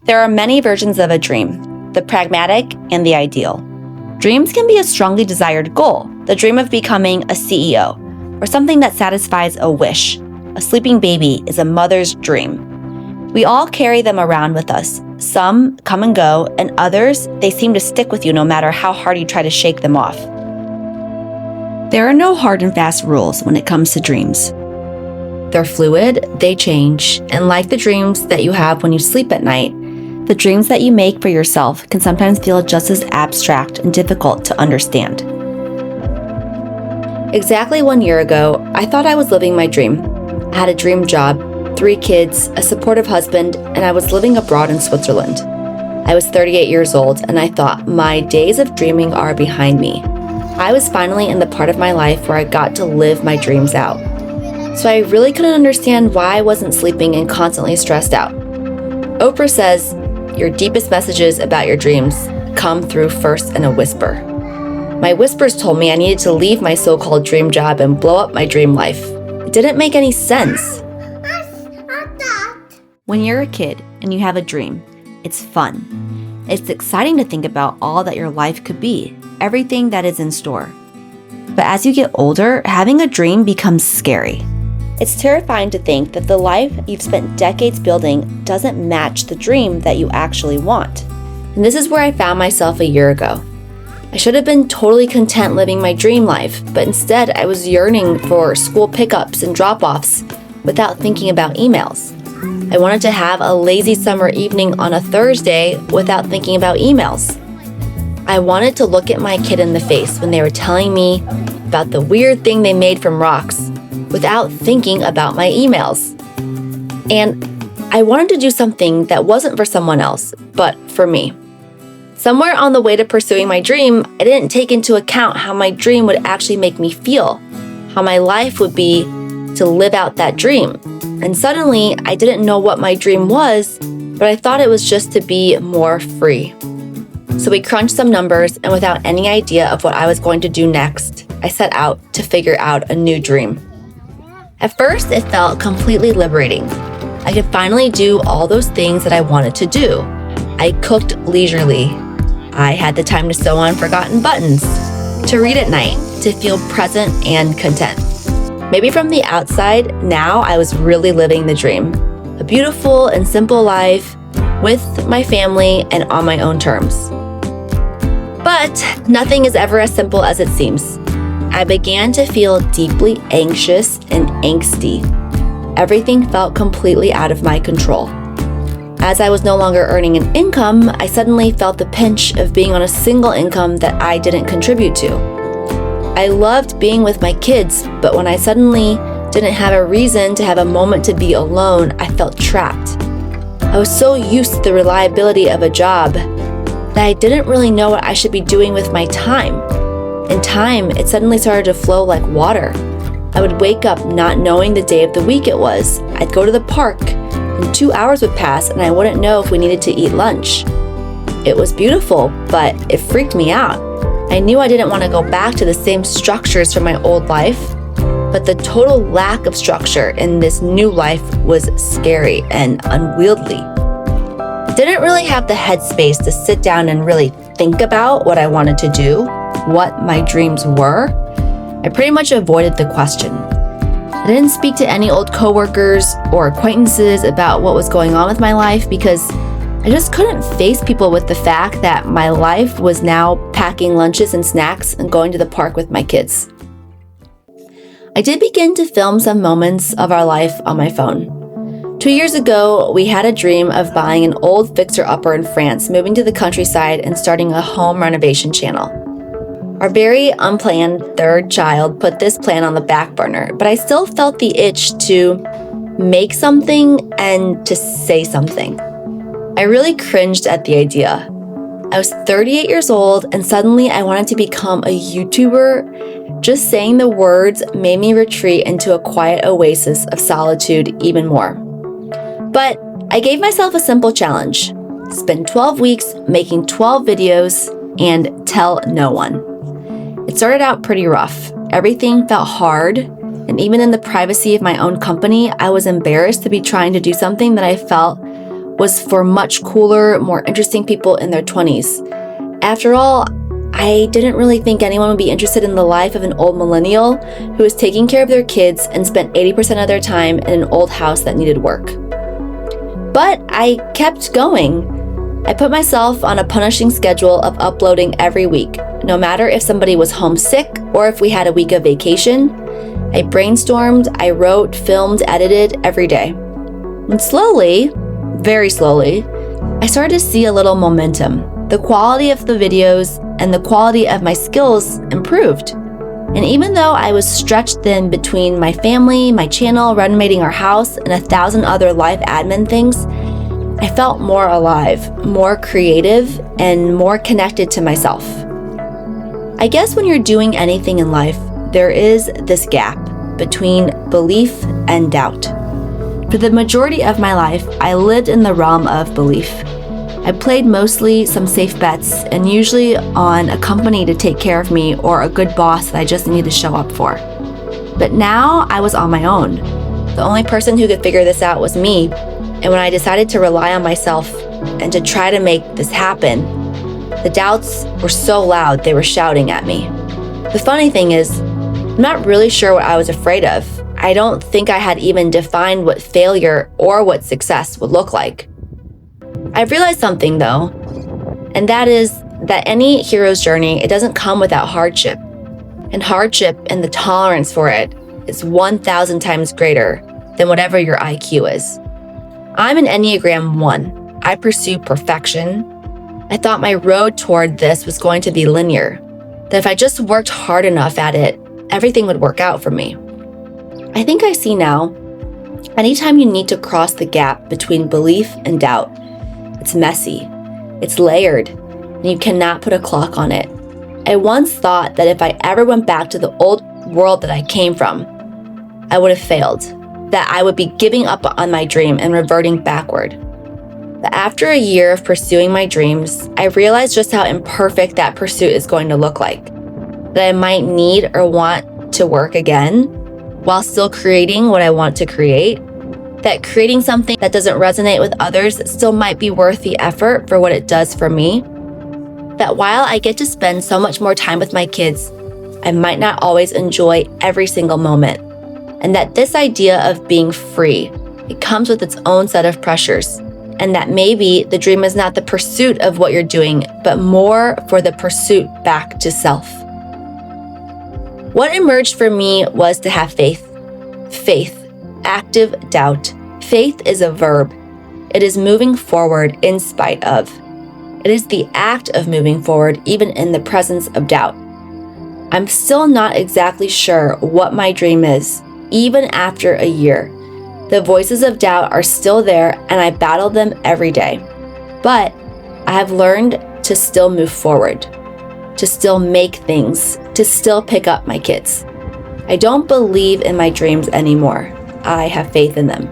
There are many versions of a dream, the pragmatic and the ideal. Dreams can be a strongly desired goal, the dream of becoming a CEO, or something that satisfies a wish. A sleeping baby is a mother's dream. We all carry them around with us. Some come and go, and others, they seem to stick with you no matter how hard you try to shake them off. There are no hard and fast rules when it comes to dreams. They're fluid, they change, and like the dreams that you have when you sleep at night, the dreams that you make for yourself can sometimes feel just as abstract and difficult to understand. Exactly 1 year ago, I thought I was living my dream. I had a dream job, 3 kids, a supportive husband, and I was living abroad in Switzerland. I was 38 years old, and I thought my days of dreaming are behind me. I was finally in the part of my life where I got to live my dreams out. So I really couldn't understand why I wasn't sleeping and constantly stressed out. Oprah says, your deepest messages about your dreams come through first in a whisper. My whispers told me I needed to leave my so-called dream job and blow up my dream life. It didn't make any sense. When you're a kid and you have a dream, it's fun. It's exciting to think about all that your life could be, everything that is in store. But as you get older, having a dream becomes scary. It's terrifying to think that the life you've spent decades building doesn't match the dream that you actually want. And this is where I found myself a year ago. I should have been totally content living my dream life, but instead I was yearning for school pickups and drop-offs without thinking about emails. I wanted to have a lazy summer evening on a Thursday without thinking about emails. I wanted to look at my kid in the face when they were telling me about the weird thing they made from rocks without thinking about my emails. And I wanted to do something that wasn't for someone else, but for me. Somewhere on the way to pursuing my dream, I didn't take into account how my dream would actually make me feel, how my life would be to live out that dream. And suddenly, I didn't know what my dream was, but I thought it was just to be more free. So we crunched some numbers, and without any idea of what I was going to do next, I set out to figure out a new dream. At first, it felt completely liberating. I could finally do all those things that I wanted to do. I cooked leisurely. I had the time to sew on forgotten buttons, to read at night, to feel present and content. Maybe from the outside, now I was really living the dream. A beautiful and simple life with my family and on my own terms. But nothing is ever as simple as it seems. I began to feel deeply anxious and angsty. Everything felt completely out of my control. As I was no longer earning an income, I suddenly felt the pinch of being on a single income that I didn't contribute to. I loved being with my kids, but when I suddenly didn't have a reason to have a moment to be alone, I felt trapped. I was so used to the reliability of a job that I didn't really know what I should be doing with my time. In time, it suddenly started to flow like water. I would wake up not knowing the day of the week it was. I'd go to the park, and 2 hours would pass and I wouldn't know if we needed to eat lunch. It was beautiful, but it freaked me out. I knew I didn't want to go back to the same structures from my old life, but the total lack of structure in this new life was scary and unwieldy. I didn't really have the headspace to sit down and really think about what I wanted to do, what my dreams were. I pretty much avoided the question. I didn't speak to any old coworkers or acquaintances about what was going on with my life because I just couldn't face people with the fact that my life was now packing lunches and snacks and going to the park with my kids. I did begin to film some moments of our life on my phone. 2 years ago, we had a dream of buying an old fixer-upper in France, moving to the countryside and starting a home renovation channel. Our very unplanned third child put this plan on the back burner, but I still felt the itch to make something and to say something. I really cringed at the idea. I was 38 years old and suddenly I wanted to become a YouTuber. Just saying the words made me retreat into a quiet oasis of solitude even more. But I gave myself a simple challenge. Spend 12 weeks making 12 videos and tell no one. It started out pretty rough. Everything felt hard, and even in the privacy of my own company, I was embarrassed to be trying to do something that I felt was for much cooler, more interesting people in their 20s. After all, I didn't really think anyone would be interested in the life of an old millennial who was taking care of their kids and spent 80% of their time in an old house that needed work. But I kept going. I put myself on a punishing schedule of uploading every week, no matter if somebody was homesick or if we had a week of vacation. I brainstormed, I wrote, filmed, edited every day. And slowly, very slowly, I started to see a little momentum. The quality of the videos and the quality of my skills improved. And even though I was stretched thin between my family, my channel, renovating our house, and 1,000 other live admin things, I felt more alive, more creative, and more connected to myself. I guess when you're doing anything in life, there is this gap between belief and doubt. For the majority of my life, I lived in the realm of belief. I played mostly some safe bets and usually on a company to take care of me or a good boss that I just needed to show up for. But now I was on my own. The only person who could figure this out was me. And when I decided to rely on myself and to try to make this happen, the doubts were so loud they were shouting at me. The funny thing is, I'm not really sure what I was afraid of. I don't think I had even defined what failure or what success would look like. I've realized something though, and that is that any hero's journey, it doesn't come without hardship. And hardship and the tolerance for it is 1,000 times greater than whatever your IQ is. I'm an Enneagram 1. I pursue perfection. I thought my road toward this was going to be linear, that if I just worked hard enough at it, everything would work out for me. I think I see now, anytime you need to cross the gap between belief and doubt, it's messy, it's layered, and you cannot put a clock on it. I once thought that if I ever went back to the old world that I came from, I would have failed, that I would be giving up on my dream and reverting backward. But after a year of pursuing my dreams, I realized just how imperfect that pursuit is going to look like. That I might need or want to work again while still creating what I want to create. That creating something that doesn't resonate with others still might be worth the effort for what it does for me. That while I get to spend so much more time with my kids, I might not always enjoy every single moment. And that this idea of being free, it comes with its own set of pressures. And that maybe the dream is not the pursuit of what you're doing, but more for the pursuit back to self. What emerged for me was to have faith. Faith, active doubt. Faith is a verb. It is moving forward in spite of. It is the act of moving forward even in the presence of doubt. I'm still not exactly sure what my dream is, even after a year. The voices of doubt are still there and I battle them every day. But I have learned to still move forward, to still make things, to still pick up my kids. I don't believe in my dreams anymore. I have faith in them.